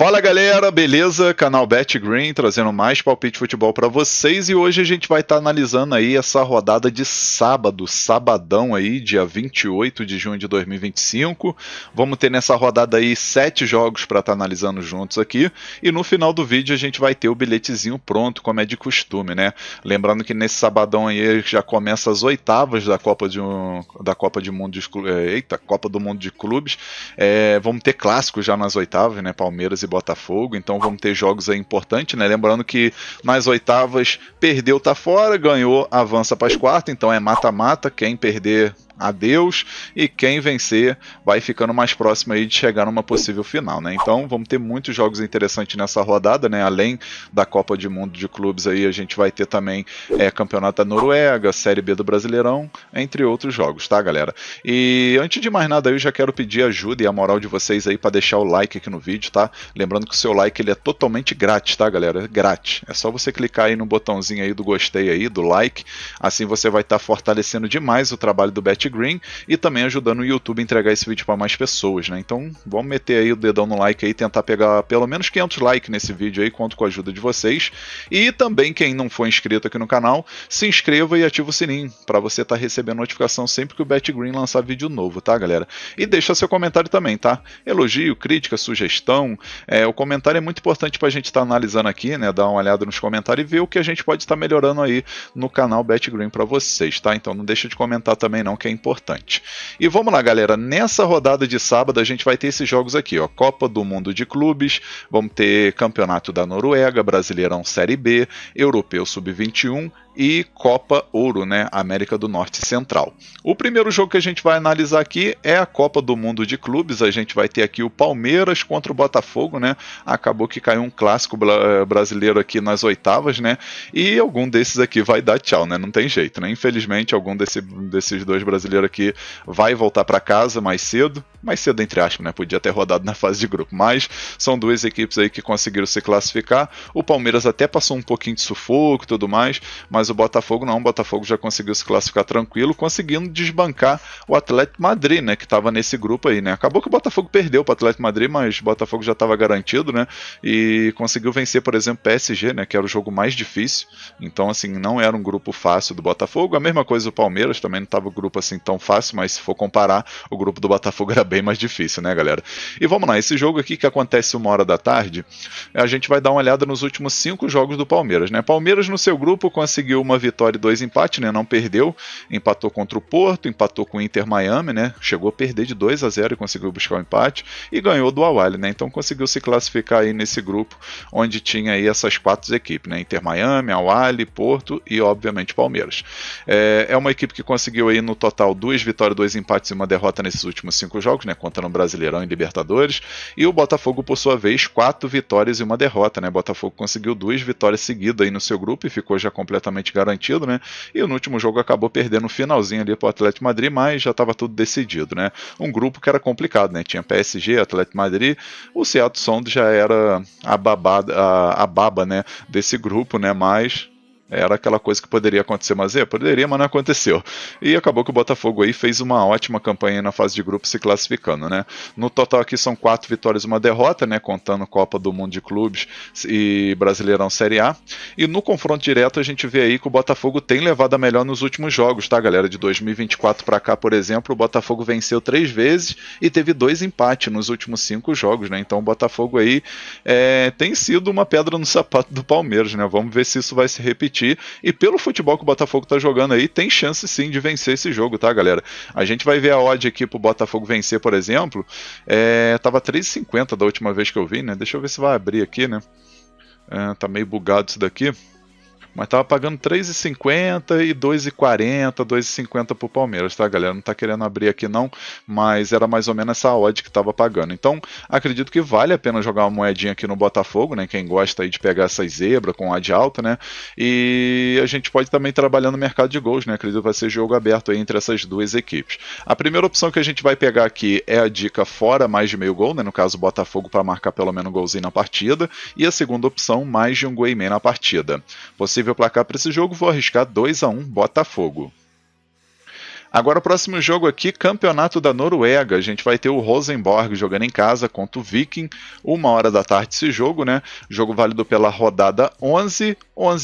Fala galera, beleza? Canal BetGreen trazendo mais palpite de futebol para vocês e hoje a gente vai estar analisando aí essa rodada de sábado, sabadão aí, dia 28 de junho de 2025. Vamos ter nessa rodada aí 7 jogos para estar analisando juntos aqui e no final do vídeo a gente vai ter o bilhetezinho pronto, como é de costume, né? Lembrando que nesse sabadão aí já começa as oitavas da Copa do Mundo de Clubes. Vamos ter clássicos já nas oitavas, né? Palmeiras e Botafogo, então vamos ter jogos aí importantes, né? Lembrando que nas oitavas perdeu, tá fora, ganhou, avança para as quartas, então é mata-mata, quem perder adeus, e quem vencer vai ficando mais próximo aí de chegar numa possível final, né? Então vamos ter muitos jogos interessantes nessa rodada, né? Além da Copa do Mundo de Clubes aí, a gente vai ter também Campeonato da Noruega, Série B do Brasileirão, entre outros jogos, tá, galera? E antes de mais nada, eu já quero pedir ajuda e a moral de vocês aí para deixar o like aqui no vídeo, tá? Lembrando que o seu like ele é totalmente grátis, tá, galera? É grátis. É só você clicar aí no botãozinho aí do gostei aí, do like, assim você vai estar fortalecendo demais o trabalho do BetGreen e também ajudando o YouTube a entregar esse vídeo para mais pessoas, né? Então vamos meter aí o dedão no like aí, tentar pegar pelo menos 500 likes nesse vídeo aí, conto com a ajuda de vocês. E também quem não for inscrito aqui no canal, se inscreva e ativa o sininho para você estar recebendo notificação sempre que o BetGreen lançar vídeo novo, tá, galera? E deixa seu comentário também, tá? Elogio, crítica, sugestão, o comentário é muito importante para a gente estar analisando aqui, né? Dar uma olhada nos comentários e ver o que a gente pode estar melhorando aí no canal BetGreen para vocês, tá? Então não deixa de comentar também não, que é importante. E vamos lá, galera, nessa rodada de sábado a gente vai ter esses jogos aqui, ó, Copa do Mundo de Clubes, vamos ter Campeonato da Noruega, Brasileirão Série B, Europeu Sub-21 e Copa Ouro, né, América do Norte e Central. O primeiro jogo que a gente vai analisar aqui é a Copa do Mundo de Clubes. A gente vai ter aqui o Palmeiras contra o Botafogo, né? Acabou que caiu um clássico brasileiro aqui nas oitavas, né? E algum desses aqui vai dar tchau, né? Não tem jeito, né? Infelizmente, algum desses dois brasileiros aqui vai voltar para casa mais cedo entre aspas, né? Podia ter rodado na fase de grupo, mas são duas equipes aí que conseguiram se classificar. O Palmeiras até passou um pouquinho de sufoco e tudo mais, mas o Botafogo não, o Botafogo já conseguiu se classificar tranquilo, conseguindo desbancar o Atlético Madrid, né, que estava nesse grupo aí, né. Acabou que o Botafogo perdeu para o Atlético Madrid, mas o Botafogo já estava garantido, né, e conseguiu vencer, por exemplo, PSG, né, que era o jogo mais difícil. Então, assim, não era um grupo fácil do Botafogo. A mesma coisa do Palmeiras, também não estava um grupo assim tão fácil, mas se for comparar, o grupo do Botafogo era bem mais difícil, né, galera. E vamos lá, esse jogo aqui que acontece 1h da tarde, a gente vai dar uma olhada nos últimos 5 jogos do Palmeiras, né. Palmeiras no seu grupo conseguiu uma vitória e 2 empates, né? Não perdeu, empatou contra o Porto, empatou com o Inter Miami, né? Chegou a perder de 2-0 e conseguiu buscar o empate e ganhou do Al-Ahly, né? Então conseguiu se classificar aí nesse grupo onde tinha aí essas 4 equipes, né? Inter Miami, Al-Ahly, Porto e obviamente Palmeiras. É uma equipe que conseguiu aí no total 2 vitórias, 2 empates e 1 derrota nesses últimos 5 jogos, né? Contando Brasileirão e Libertadores. E o Botafogo, por sua vez, 4 vitórias e 1 derrota, né? O Botafogo conseguiu 2 vitórias seguidas aí no seu grupo e ficou já completamente garantido, né? E no último jogo acabou perdendo no finalzinho ali para o Atlético Madrid, mas já estava tudo decidido, né? Um grupo que era complicado, né? Tinha PSG, Atlético Madrid, o Seattle Sound já era a baba, né, desse grupo, né? Mas era aquela coisa que poderia acontecer, mas poderia, mas não aconteceu. E acabou que o Botafogo aí fez uma ótima campanha na fase de grupo, se classificando, né? No total aqui são 4 vitórias e 1 derrota, né? Contando Copa do Mundo de Clubes e Brasileirão Série A. E no confronto direto a gente vê aí que o Botafogo tem levado a melhor nos últimos jogos, tá, galera? De 2024 para cá, por exemplo, o Botafogo venceu 3 vezes e teve 2 empates nos últimos 5 jogos, né? Então o Botafogo aí tem sido uma pedra no sapato do Palmeiras, né? Vamos ver se isso vai se repetir. E pelo futebol que o Botafogo tá jogando aí, tem chance sim de vencer esse jogo, tá, galera? A gente vai ver a odd aqui pro Botafogo vencer, por exemplo, tava 3,50 da última vez que eu vi, né? Deixa eu ver se vai abrir aqui, né? Tá meio bugado isso daqui. mas tava pagando 3,50 e 2,40, 2,50 pro Palmeiras, tá, galera? Não tá querendo abrir aqui não, mas era mais ou menos essa odd que tava pagando. Então, acredito que vale a pena jogar uma moedinha aqui no Botafogo, né? Quem gosta aí de pegar essas zebras com odd alta, né? E a gente pode também trabalhar no mercado de gols, né? Acredito que vai ser jogo aberto aí entre essas duas equipes. A primeira opção que a gente vai pegar aqui é a dica fora mais de meio gol, né? No caso, o Botafogo para marcar pelo menos um golzinho na partida. E a segunda opção, mais de um gol e meio na partida. Possível placar para esse jogo, vou arriscar 2-1 Botafogo. Agora o próximo jogo aqui, Campeonato da Noruega. A gente vai ter o Rosenborg jogando em casa contra o Viking, 1h da tarde esse jogo, né? Jogo válido pela rodada 11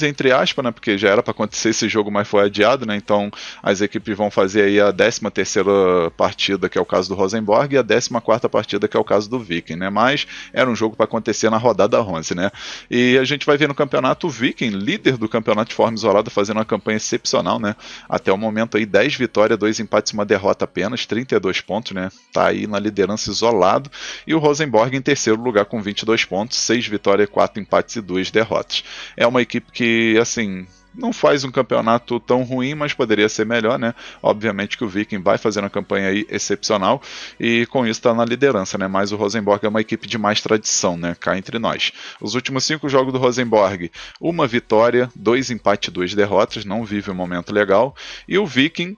entre aspas, né? Porque já era para acontecer esse jogo, mas foi adiado, né? Então as equipes vão fazer aí a 13ª partida, que é o caso do Rosenborg, e a 14ª partida, que é o caso do Viking, né? Mas era um jogo para acontecer na rodada 11, né? E a gente vai ver no campeonato o Viking, líder do campeonato de forma isolada, fazendo uma campanha excepcional, né? Até o momento aí 10 vitórias, 2 empates e uma derrota apenas, 32 pontos, né? Tá aí na liderança isolado. E o Rosenborg em terceiro lugar com 22 pontos, 6 vitórias, 4 empates e 2 derrotas. É uma equipe que, assim, não faz um campeonato tão ruim, mas poderia ser melhor, né? Obviamente que o Viking vai fazer uma campanha aí excepcional e com isso está na liderança, né? Mas o Rosenborg é uma equipe de mais tradição, né? Cá entre nós. Os últimos 5 jogos do Rosenborg, 1 vitória, 2 empates e 2 derrotas, não vive um momento legal. E o Viking,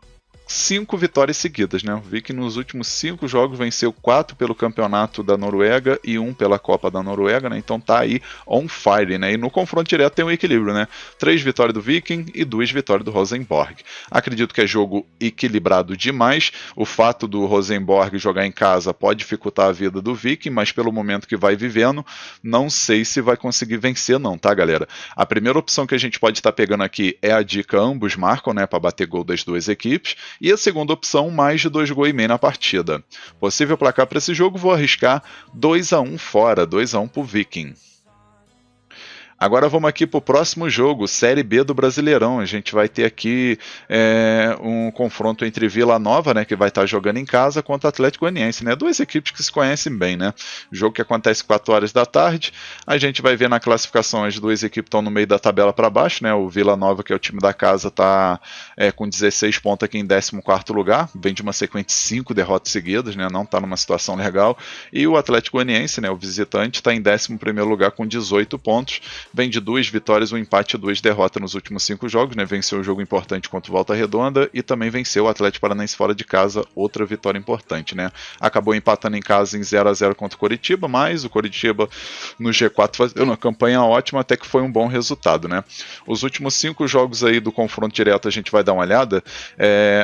5 vitórias seguidas, né? O Viking nos últimos 5 jogos venceu 4 pelo campeonato da Noruega e 1 pela Copa da Noruega, né? Então tá aí on fire, né? E no confronto direto tem um equilíbrio, né? 3 vitórias do Viking e 2 vitórias do Rosenborg. Acredito que é jogo equilibrado demais. O fato do Rosenborg jogar em casa pode dificultar a vida do Viking, mas pelo momento que vai vivendo, não sei se vai conseguir vencer não, tá, galera? A primeira opção que a gente pode estar pegando aqui é a dica ambos marcam, né? Para bater gol das duas equipes. E a segunda opção, mais de 2 gols e meio na partida. Possível placar para esse jogo, vou arriscar 2-1 fora, 2-1 para o Viking. Agora vamos aqui para o próximo jogo, Série B do Brasileirão. A gente vai ter aqui um confronto entre Vila Nova, né, que vai estar jogando em casa, contra o Atlético Goianiense, né? Duas equipes que se conhecem bem, né? Jogo que acontece 4h da tarde. A gente vai ver na classificação as duas equipes estão no meio da tabela para baixo, né? O Vila Nova, que é o time da casa, está com 16 pontos aqui em 14º lugar, vem de uma sequência de 5 derrotas seguidas, né? Não está numa situação legal. E o Atlético Goianiense, né, o visitante, está em 11º lugar com 18 pontos. Vem de 2 vitórias, 1 empate e 2 derrotas nos últimos 5 jogos, né? Venceu um jogo importante contra o Volta Redonda e também venceu o Atlético Paranaense fora de casa, outra vitória importante, né? Acabou empatando em casa em 0-0 contra o Coritiba, mas o Coritiba no G4 fazendo uma campanha ótima, até que foi um bom resultado, né? Os últimos 5 jogos aí do confronto direto a gente vai dar uma olhada,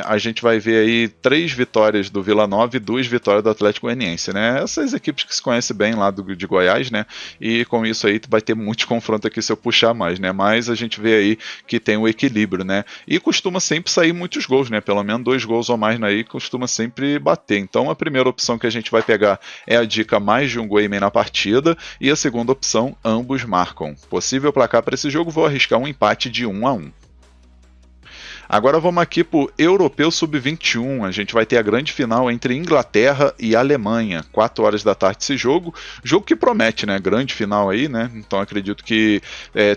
a gente vai ver aí 3 vitórias do Vila Nova e 2 vitórias do Atlético Goianiense, né? Essas equipes que se conhecem bem lá de Goiás, né? E com isso aí vai ter muitos confrontos aqui se eu puxar mais, né? Mas a gente vê aí que tem um equilíbrio, né? E costuma sempre sair muitos gols, né? Pelo menos 2 gols ou mais aí costuma sempre bater. Então a primeira opção que a gente vai pegar é a dica mais de um gol e meio na partida e a segunda opção, ambos marcam. Possível placar para esse jogo, vou arriscar um empate de 1-1. Agora vamos aqui para o Europeu Sub-21, a gente vai ter a grande final entre Inglaterra e Alemanha, 4h da tarde esse jogo que promete, né, grande final aí, né, então acredito que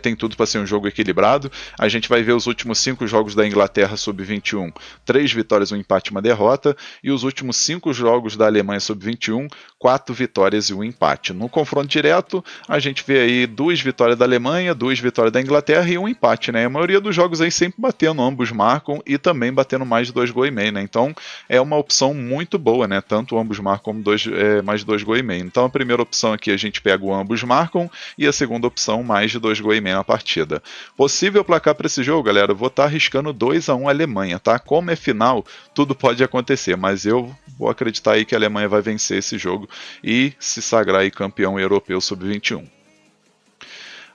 tem tudo para ser um jogo equilibrado. A gente vai ver os últimos 5 jogos da Inglaterra Sub-21, 3 vitórias, 1 empate e 1 derrota, e os últimos 5 jogos da Alemanha Sub-21, 4 vitórias e 1 empate. No confronto direto, a gente vê aí 2 vitórias da Alemanha, 2 vitórias da Inglaterra e 1 empate, né, a maioria dos jogos aí sempre batendo, ambos marcam e também batendo mais de 2 gols e meio, né? Então é uma opção muito boa, né? Tanto ambos marcam como mais de 2 gols e meio. Então a primeira opção aqui a gente pega o ambos marcam e a segunda opção mais de 2 gols e meio na partida. Possível placar para esse jogo, galera, eu vou estar arriscando 2-1 Alemanha, tá? Como é final, tudo pode acontecer, mas eu vou acreditar aí que a Alemanha vai vencer esse jogo e se sagrar aí campeão europeu sub-21.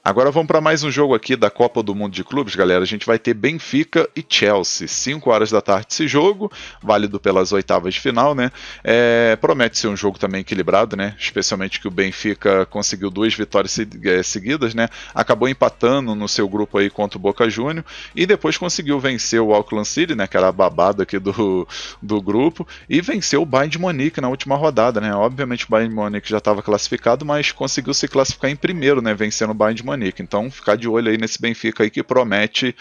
Agora vamos para mais um jogo aqui da Copa do Mundo de Clubes, galera. A gente vai ter Benfica e Chelsea, 5h da tarde esse jogo, válido pelas oitavas de final, né? Promete ser um jogo também equilibrado, né? Especialmente que o Benfica conseguiu 2 vitórias seguidas, né? Acabou empatando no seu grupo aí contra o Boca Juniors e depois conseguiu vencer o Auckland City, né? Que era a babada aqui do grupo, e venceu o Bayern de Munique na última rodada, né? Obviamente o Bayern de Munique já estava classificado, mas conseguiu se classificar em primeiro, né? Vencendo o Bayern de Munique. Manique. Então, ficar de olho aí nesse Benfica aí que promete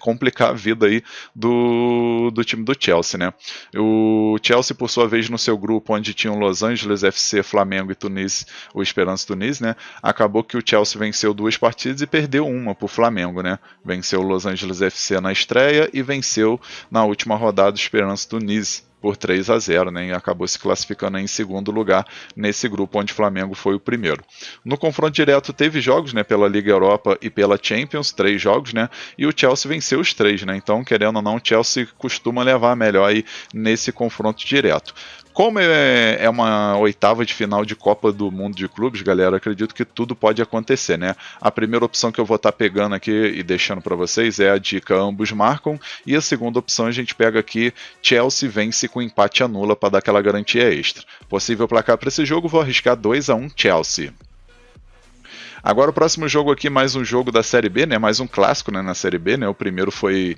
complicar a vida aí do time do Chelsea, né? O Chelsea, por sua vez, no seu grupo, onde tinham Los Angeles FC, Flamengo e Tunis, o Esperance Tunis, né? Acabou que o Chelsea venceu 2 partidas e perdeu uma pro Flamengo, né? Venceu o Los Angeles FC na estreia e venceu na última rodada o Esperance Tunis por 3-0, né, e acabou se classificando em segundo lugar nesse grupo onde o Flamengo foi o primeiro. No confronto direto teve jogos, né, pela Liga Europa e pela Champions, 3 jogos, né, e o Chelsea venceu os 3, né, então querendo ou não o Chelsea costuma levar melhor aí nesse confronto direto. Como é uma oitava de final de Copa do Mundo de Clubes, galera, acredito que tudo pode acontecer, né? A primeira opção que eu vou estar pegando aqui e deixando para vocês é a dica ambos marcam, e a segunda opção a gente pega aqui Chelsea vence com empate anula para dar aquela garantia extra. Possível placar para esse jogo, vou arriscar 2-1 Chelsea. Agora o próximo jogo aqui, mais um jogo da Série B, né? Mais um clássico, né, na Série B, né? O primeiro foi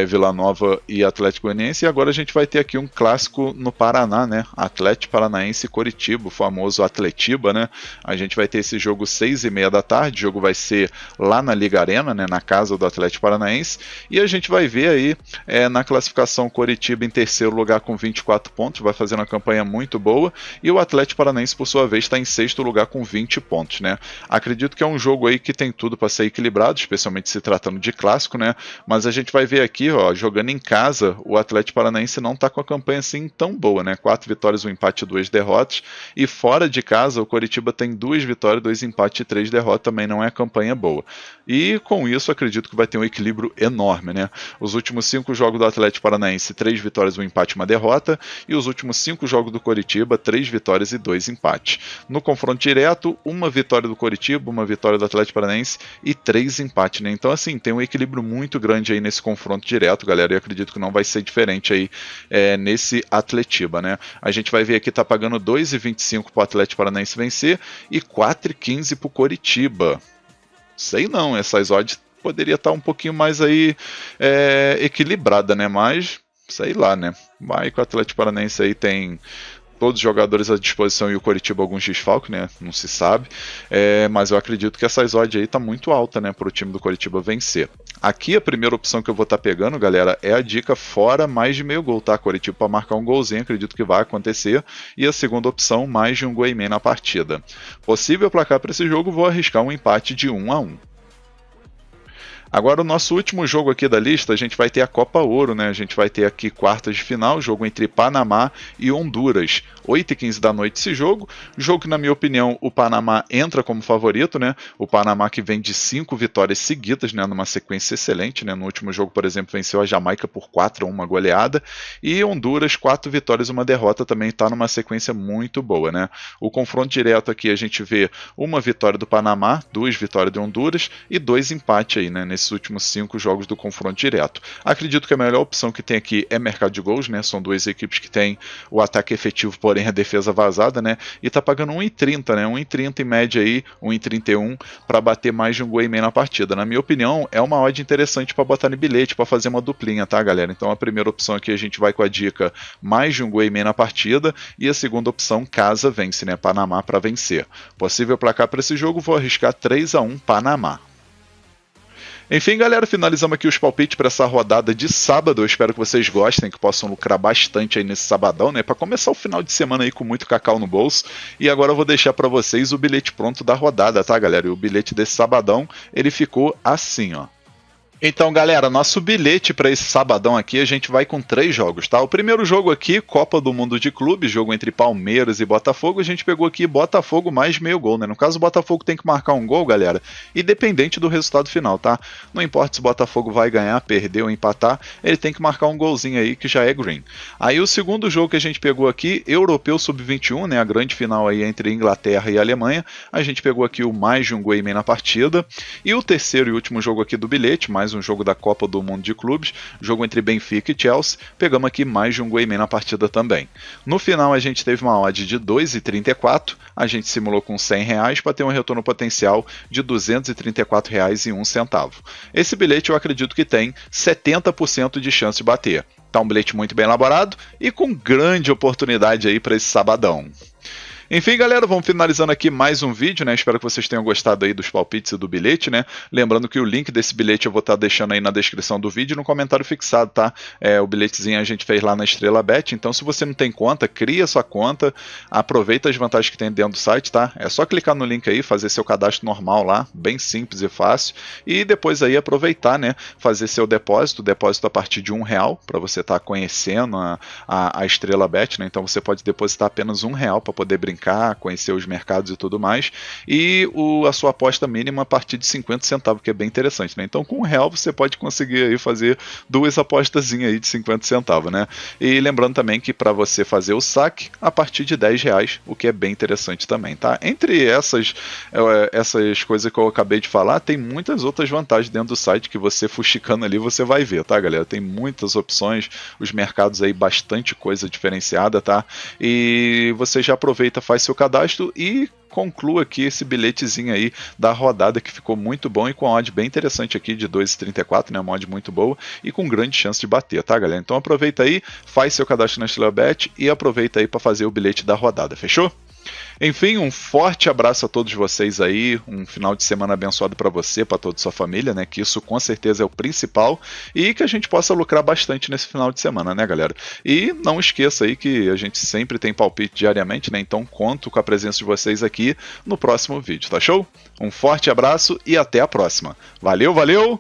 Vila Nova e Atlético Goianiense, e agora a gente vai ter aqui um clássico no Paraná, né? Atlético Paranaense e Coritiba, o famoso Atletiba, né? A gente vai ter esse jogo 6h30 da tarde, o jogo vai ser lá na Liga Arena, né? Na casa do Atlético Paranaense, e a gente vai ver aí na classificação Coritiba em terceiro lugar com 24 pontos, vai fazendo uma campanha muito boa, e o Atlético Paranaense, por sua vez, está em sexto lugar com 20 pontos, né? Acredito que é um jogo aí que tem tudo para ser equilibrado, especialmente se tratando de clássico, né? Mas a gente vai ver aqui, ó, jogando em casa, o Atlético Paranaense não está com a campanha assim tão boa, né? 4 vitórias, 1 empate e 2 derrotas. E fora de casa, o Coritiba tem 2 vitórias, 2 empates e 3 derrotas, também não é campanha boa. E com isso, acredito que vai ter um equilíbrio enorme, né? Os últimos 5 jogos do Atlético Paranaense, 3 vitórias, 1 empate e 1 derrota. E os últimos 5 jogos do Coritiba, 3 vitórias e 2 empates. No confronto direto, 1 vitória do Coritiba, 1 vitória do Atlético Paranaense e 3 empates, né? Então, assim, tem um equilíbrio muito grande aí nesse confronto direto, galera, e acredito que não vai ser diferente aí nesse Atletiba, né? A gente vai ver aqui, tá pagando 2,25 pro Atlético Paranaense vencer e 4,15 pro Coritiba. Sei não, essas odds poderia estar um pouquinho mais aí equilibrada, né? Mas, sei lá, né? Vai que o Atlético Paranaense aí tem todos os jogadores à disposição e o Coritiba alguns desfalques, né? Não se sabe. Mas eu acredito que essas odds aí tá muito alta, né? Para o time do Coritiba vencer. Aqui a primeira opção que eu vou estar pegando, galera, é a dica fora mais de meio gol, tá? Coritiba para marcar um golzinho, acredito que vai acontecer. E a segunda opção, mais de um gol e meio na partida. Possível placar para esse jogo, vou arriscar um empate de 1-1. Agora o nosso último jogo aqui da lista, a gente vai ter a Copa Ouro, né? A gente vai ter aqui quartas de final, jogo entre Panamá e Honduras. 8h15 da noite esse jogo. Jogo que, na minha opinião, o Panamá entra como favorito, né? O Panamá que vem de 5 vitórias seguidas, né? Numa sequência excelente, né? No último jogo, por exemplo, venceu a Jamaica por 4-1, uma goleada. E Honduras, 4 vitórias, uma derrota, também está numa sequência muito boa, né? O confronto direto aqui, a gente vê uma vitória do Panamá, 2 vitórias de Honduras e 2 empates aí, né? Nesses últimos 5 jogos do confronto direto. Acredito que a melhor opção que tem aqui é mercado de gols, né? São 2 equipes que têm o ataque efetivo, porém a defesa vazada, né? E tá pagando 1,30, né? 1,30 em média aí, 1,31 para bater mais de um gol e meio na partida. Na minha opinião, é uma odd interessante para botar no bilhete, para fazer uma duplinha, tá, galera? Então a primeira opção aqui a gente vai com a dica mais de um gol e meio na partida e a segunda opção casa vence, né? Panamá para vencer. Possível placar para esse jogo, vou arriscar 3-1 Panamá. Enfim, galera, finalizamos aqui os palpites para essa rodada de sábado. Eu espero que vocês gostem, que possam lucrar bastante aí nesse sabadão, né? Para começar o final de semana aí com muito cacau no bolso. E agora eu vou deixar para vocês o bilhete pronto da rodada, tá, galera? E o bilhete desse sabadão, ele ficou assim, ó. Então, galera, nosso bilhete para esse sabadão aqui, a gente vai com 3 jogos, tá? O primeiro jogo aqui, Copa do Mundo de Clubes, jogo entre Palmeiras e Botafogo, a gente pegou aqui Botafogo mais meio gol, né? No caso, o Botafogo tem que marcar um gol, galera, independente do resultado final, tá? Não importa se o Botafogo vai ganhar, perder ou empatar, ele tem que marcar um golzinho aí que já é green. Aí o segundo jogo que a gente pegou aqui, Europeu Sub-21, né? A grande final aí entre Inglaterra e Alemanha, a gente pegou aqui o mais de um gol e meio na partida. E o terceiro e último jogo aqui do bilhete, mais um jogo da Copa do Mundo de Clubes, jogo entre Benfica e Chelsea, pegamos aqui mais de um gol e meio na partida também. No final a gente teve uma odd de 2,34, a gente simulou com R$100 para ter um retorno potencial de R$234,01. Esse bilhete eu acredito que tem 70% de chance de bater. Tá um bilhete muito bem elaborado e com grande oportunidade aí para esse sabadão. Enfim, galera, vamos finalizando aqui mais um vídeo, né? Espero que vocês tenham gostado aí dos palpites e do bilhete, né? Lembrando que o link desse bilhete eu vou estar deixando aí na descrição do vídeo e no comentário fixado, tá? O bilhetezinho a gente fez lá na Estrela Bet, então se você não tem conta, cria sua conta, aproveita as vantagens que tem dentro do site, tá? É só clicar no link aí, fazer seu cadastro normal lá, bem simples e fácil, e depois aí aproveitar, né? Fazer seu depósito a partir de R$1, para você estar conhecendo a Estrela Bet, né? Então você pode depositar apenas R$1 para poder brincar, conhecer os mercados e tudo mais, e a sua aposta mínima a partir de 50 centavos, que é bem interessante, né? Então com R$1 você pode conseguir aí fazer duas apostazinhas aí de 50 centavos, né? E lembrando também que para você fazer o saque a partir de R$10, o que é bem interessante também, tá? Entre essas coisas que eu acabei de falar, tem muitas outras vantagens dentro do site que você fuxicando ali você vai ver, tá, galera? Tem muitas opções, os mercados aí, bastante coisa diferenciada, tá? E você já aproveita, faz seu cadastro e conclua aqui esse bilhetezinho aí da rodada, que ficou muito bom e com uma odd bem interessante aqui de 2,34, né? Uma odd muito boa e com grande chance de bater, tá, galera? Então aproveita aí, faz seu cadastro na Estrela Bet e aproveita aí para fazer o bilhete da rodada, fechou? Enfim, um forte abraço a todos vocês aí, um final de semana abençoado para você, para toda a sua família, né? Que isso com certeza é o principal e que a gente possa lucrar bastante nesse final de semana, né, galera? E não esqueça aí que a gente sempre tem palpite diariamente, né? Então conto com a presença de vocês aqui no próximo vídeo, tá show? Um forte abraço e até a próxima. Valeu, valeu,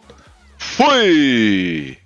fui!